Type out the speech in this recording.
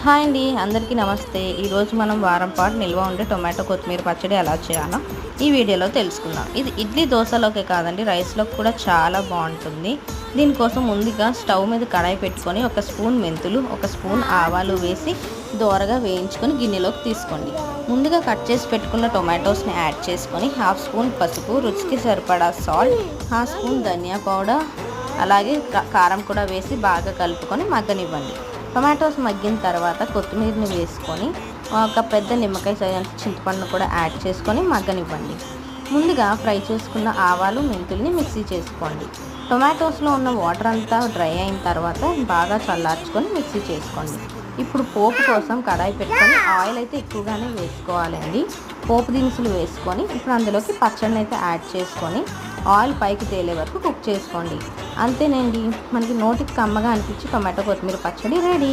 Hi అండి, అందరికీ నమస్తే. ఈరోజు మనం వారం పాటు నిల్వ ఉండే టొమాటో కొత్తిమీర పచ్చడి ఎలా చేయాలో ఈ వీడియోలో తెలుసుకుందాం. ఇది ఇడ్లీ దోశలోకే కాదండి, రైస్లోకి కూడా చాలా బాగుంటుంది. దీనికోసం ముందుగా స్టవ్ మీద కడాయి పెట్టుకొని ఒక స్పూన్ మెంతులు, ఒక స్పూన్ ఆవాలు వేసి దోరగా వేయించుకొని గిన్నెలోకి తీసుకోండి. ముందుగా కట్ చేసి పెట్టుకున్న టొమాటోస్ని యాడ్ చేసుకొని హాఫ్ స్పూన్ పసుపు, రుచికి సరిపడా సాల్ట్, హాఫ్ స్పూన్ ధనియా పౌడర్, అలాగే కారం కూడా వేసి బాగా కలుపుకొని మగ్గనివ్వండి. టొమాటోస్ మగ్గిన తర్వాత కొత్తిమీరని వేసుకొని ఒక పెద్ద నిమ్మకాయ సైజంత చింతపండును కూడా యాడ్ చేసుకొని మగ్గనివ్వండి. ముందుగా ఫ్రై చేసుకున్న ఆవాలు, మెంతుల్ని మిక్సీ చేసుకోండి. టొమాటోస్లో ఉన్న వాటర్ అంతా డ్రై అయిన తర్వాత బాగా చల్లార్చుకొని మిక్సీ చేసుకోండి. ఇప్పుడు పోపు కోసం కడాయి పెట్టుకొని ఆయిల్ అయితే ఎక్కువగానే వేసుకోవాలండి. పోపు దినుసులు వేసుకొని ఇప్పుడు అందులోకి పచ్చడిని అయితే యాడ్ చేసుకొని ఆయిల్ పైకి తేలే వరకు కుక్ చేసుకోండి. అంతేనండి, మనకి నోటికి కమ్మగా అనిపించి టొమాటో కొత్తిమీర పచ్చడి రెడీ.